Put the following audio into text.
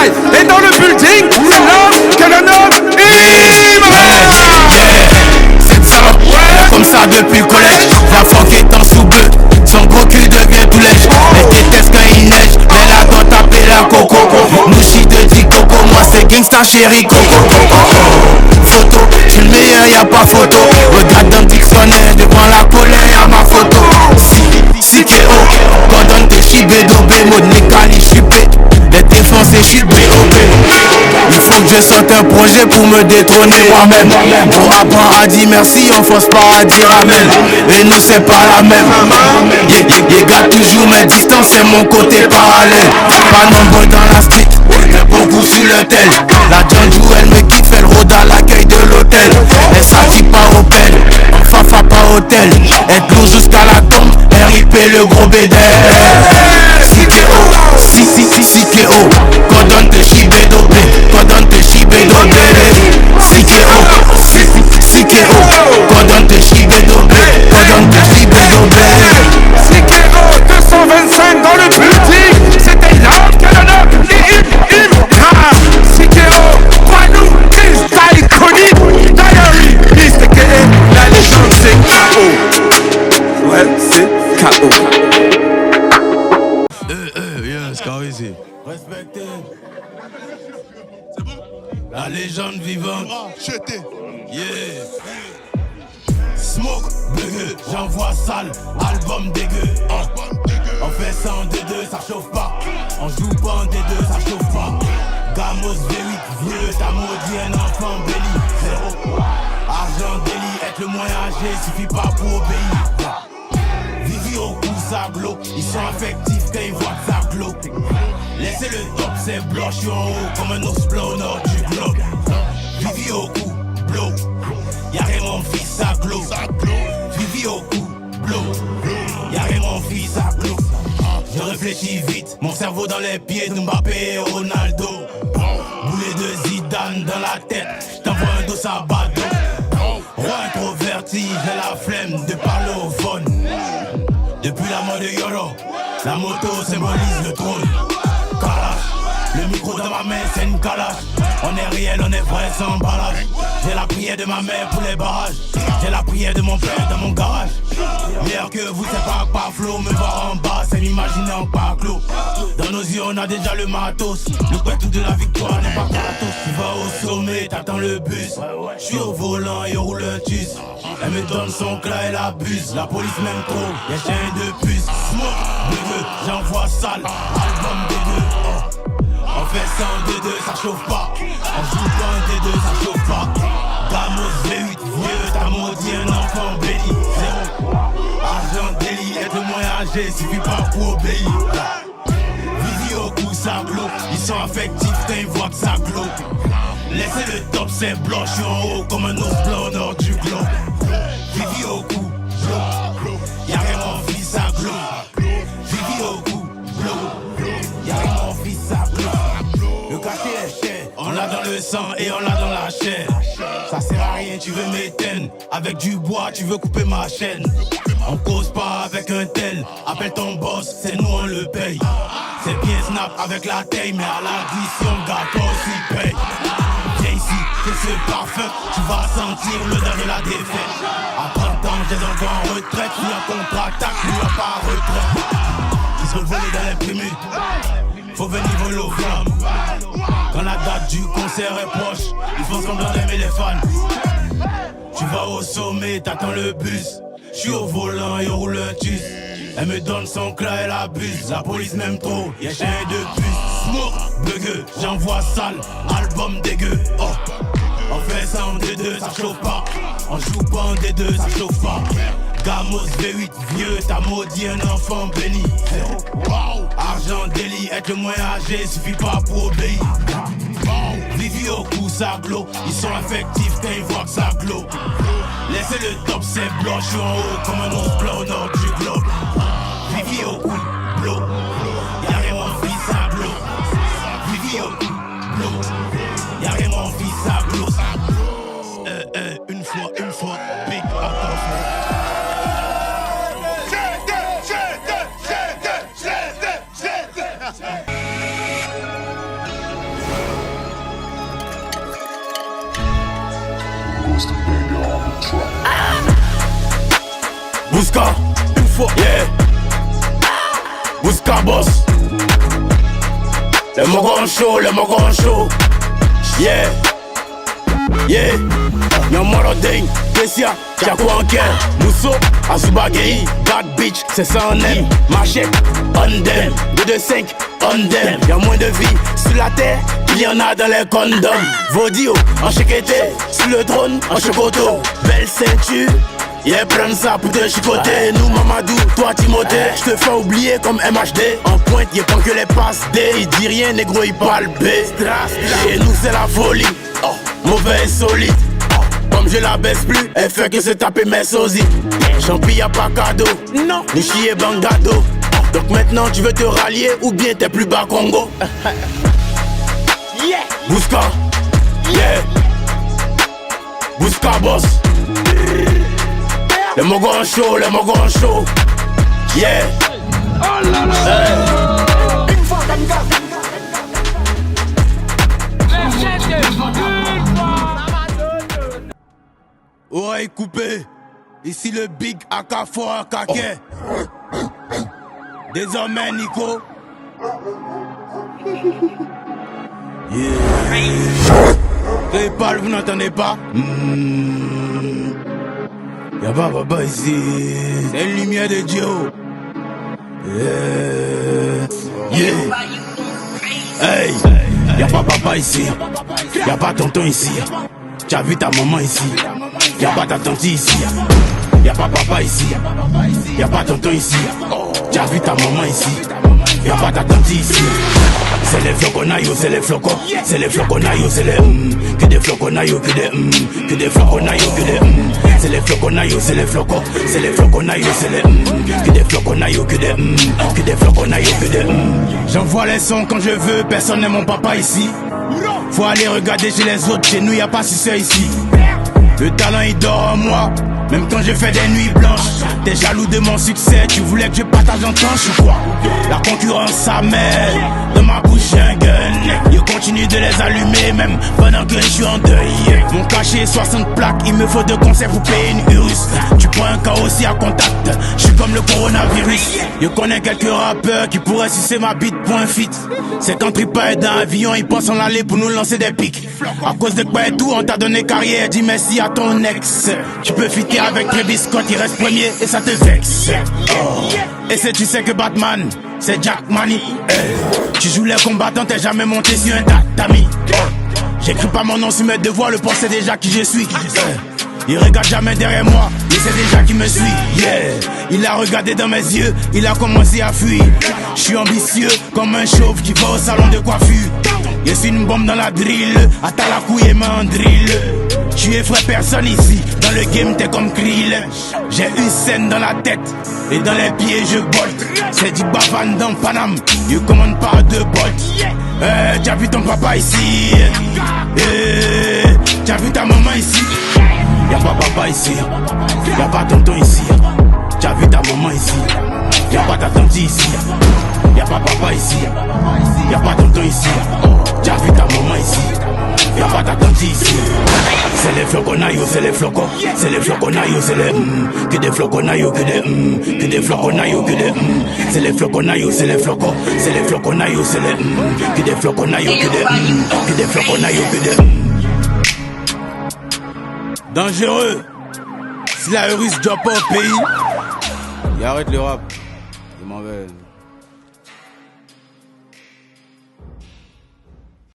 freestyle est dans le building. C'est l'homme que l'on nomme Cette salope, comme ça depuis le collège. La funk est en sous-bleu, son gros cul devient tout lèche. Elle déteste quand il neige, mais là doit taper la coco. Mouchi de dit coco, moi c'est gangsta chéri coco. Photo, je suis le meilleur, y'a pas photo. Regarde dans le dictionnaire, devant la colère y'a ma photo. Si t'es haut, condamne tes chibé d'obé, mode Nekali chipé. Les défoncés j'suis B.O.B. Il faut que je sorte un projet pour me détrôner moi-même. Mon rapport a dit merci, on force pas à dire amen. Et nous c'est pas la même. Les gars toujours mes distances, c'est mon côté parallèle. Pas nombreux dans la street, mais beaucoup sur le tel. La Djanjou elle me kiffe, elle rôde à l'accueil de l'hôtel. Elle s'active pas au pelle, en fafa pas hôtel. Être lourd jusqu'à la tombe, RIP le gros bédel. Si t'es haut, si t'es haut, condamne tes chibé d'obé, condamne tes chibé d'obé. Si t'es haut, si t'es haut, condamne tes chibé d'obé, condamne tes chibé d'obé. Si t'es haut, 225 dans le building. C'était l'homme que l'on nomme Si t'es haut, crois-nous, freestyle iconique. Diary, Mr. K, la légende c'est K.O. Ouais, c'est K.O. Scarisé. Respectez. La légende vivante. Yeah. Smoke, bugueux, j'envoie sale, album dégueu. On fait ça en D2, ça chauffe pas. On joue pas en D2, ça chauffe pas. Gamos V8, vieux, t'as maudit un enfant béni. Zéro. Argent délit, être le moins âgé, suffit pas pour obéir. Vivi au cou, ça glow. Ils sont affectifs quand ils voient que ça glow. Laissez le top, c'est blanc, je suis en haut comme un ours blanc au nord du globe. Vivi au cou, blow. Y'a rien mon fils, ça glow. Vivi au cou, blow. Y'a rien mon fils, ça glow. Je réfléchis vite, mon cerveau dans les pieds de Mbappé et Ronaldo. Boulet de Zidane dans la tête, j't'envoie un dos à bado. Roi introverti, j'ai la flemme de parler au phone. Depuis la mort de Yoro, la moto symbolise le trône. Kalash, le micro dans ma main c'est une calache. On est réel, on est vrai sans emballage. J'ai la prière de ma mère pour les barrages. J'ai la prière de mon père dans mon garage. Meilleur que vous c'est pas flow. Me voir en bas c'est m'imaginer en pas clos. Dans nos yeux on a déjà le matos. Le tout de la victoire n'est pas gratos. Tu vas au sommet, t'attends le bus. J'suis au volant et on roule un tus. Elle me donne son clat, elle abuse. La police m'aime trop, y'a chien de puce. Smoke, dégueu, j'envoie sale. Album dégueu, On fait ça en D2, ça chauffe pas. On joue pas en D2, ça chauffe pas. Gamos V8, vieux, t'as maudit un enfant béni. Zéro. Argent délit, être le moins âgé, suffit pas pour obéir. Vivi au cou, ça glow. Ils sont affectifs quand ils voient que ça glow. Laissez le top, c'est blanc, je suis en haut comme un ours blanc au nord du globe. Vivi au cou, blow. Y'a rien mon fils, ça glow. Vivi au cou, blow. Y'a rien mon fils, ça glow. Le cachet est cher, on l'a dans le sang et on l'a dans la chair. Ça sert à rien, tu veux m'éteindre. Avec du bois, tu veux couper ma chaîne. On cause pas avec un tel. Appelle ton boss, c'est nous on le paye. C'est bien snap avec la taille, mais à l'addition, gâteau aussi paye. Viens ici, c'est ce parfum, tu vas sentir l'odeur de la défaite. À 30 ans, j'ai envoie en retraite, lui en contre-attaque, lui en pas retraite. Ils sont volés dans les primus, faut venir voler aux flammes. Quand la date du concert est proche, ils font semblant d'aimer les fans. Tu vas au sommet, t'attends le bus. J'suis au volant et on roule un tus. Elle me donne son clat, elle abuse. La police m'aime trop, y'a chien de puce. Smoke, bugueux, j'envoie sale. Album dégueu, On fait ça en D2, ça chauffe pas. On joue pas en D2, ça chauffe pas. Gamos V8, vieux, t'as maudit un enfant béni. Argent délit, être le moins âgé, suffit pas pour obéir. Vivi au cou, ça glow. Ils sont affectifs quand ils voient que ça glow. Laissez le top, c'est blanc, je suis en haut comme un ours blanc au nord du globe. Vivi au cou, blow. Y'a rien mon fils, ça glow. Vivi au cou, blow. Y'a rien mon fils, ça glow. Une fois, big attention. Bouska, une fois, yeah. Bouska boss. Le Mogon show, yeah. Yeah. Nyamoro Ding, Tessia, Tchakouanker, Mousso, Azubagei, Bad Bitch, c'est ça on aime. Machette, on them, 225, on them. Y'a moins de vie sur la terre, il y en a dans les condoms. Vodio, en chiqueté, sur le trône, en chocoto. Belle ceinture, yeah, prends ça pour te chicoter. Nous Mamadou, toi Timothée, je te fais oublier comme MHD. En pointe, y'a pas que les passes D. Il dit rien, négro, il parle B. Chez nous c'est la folie, mauvais et solide. Comme je la baisse plus, elle fait que se taper mes sosies. Champi y'a pas cadeau, non, Nichi et Bangado. Donc maintenant tu veux te rallier ou bien t'es plus bas Congo. Yeah. Bouska, yeah. Bouska boss. Le Mogon show, yeah. Oh là là. Oreille coupée, ici le Big AK4 Kake. Désormais Nico. Yeah. Et parle, vous n'entendez pas? Y'a pas papa ici, c'est une lumière de Dieu. Yeah. Hey, y'a pas papa ici, y'a pas tonton ici. T'as vu ta maman ici, y'a pas ta tante ici. Y'a pas papa ici, y'a pas tonton ici. T'as vu ta maman ici, y'a pas ta tante ici. C'est les floconaillos, c'est les flocons. C'est les floconaillos, c'est les que des floconaillos, que des floconaillos, que des c'est les floconaillos, c'est les flocons. C'est les floconaillos, c'est les que des floconaillos, que des floconaillos, que des J'envoie les sons quand je veux, personne n'est mon papa ici. Faut aller regarder chez les autres, chez nous y'a pas succès ici. Le talent il dort en moi, même quand je fais des nuits blanches. T'es jaloux de mon succès, tu voulais que je partage en tranche ou quoi? La concurrence ça m'aide, dans ma bouche j'ai un gun. Je continue de les allumer même pendant que je suis en deuil. Mon cachet 60 plaques, il me faut 2 concerts pour payer une Urus. Tu prends un cas aussi à contact, je suis comme le coronavirus. Je connais quelques rappeurs qui pourraient sucer ma bite pour un feat. C'est quand Tripa est dans l'avion, ils pensent en aller pour nous lancer des pics. À cause de quoi et tout, on t'a donné carrière, dis merci à ton ex. Tu peux fitter avec Travis Scott, il reste premier et ça te vexe. Et c'est tu sais que Batman, c'est Jack Money. Tu joues les combattants, t'es jamais monté sur un tatami. J'écris pas mon nom sur mes devoirs, le poste c'est déjà qui je suis. Il regarde jamais derrière moi, il sait déjà qui me suit. Yeah. Il a regardé dans mes yeux, il a commencé à fuir. Je suis ambitieux comme un chauve qui va au salon de coiffure. Je suis une bombe dans la drill, à ta la couille et main en drill. Tu effraies personne ici, dans le game t'es comme Krill. J'ai une scène dans la tête, et dans les pieds je bolte. C'est du Bavan dans Paname, je commande pas de bolt. T'as vu ton papa ici, t'as vu ta maman ici. Y'a pas papa ici, y'a pas tonton ici. T'as vu ta maman ici, y'a pas ta tante ici. Y'a pas papa ici, y'a pas tonton ici. T'as vu ta maman ici, y'a pas ta tante ici. C'est les floconaillos, c'est les flocons. C'est les floconaillos, c'est les que des floconaillos, que des floconaillos, que des c'est les floconaillos, c'est les flocons. C'est les floconaillos, c'est les que des floconaillos, que des floconaillos, que des dangereux. Si la russe doit pas au pays, il arrête le rap. Je m'en vais.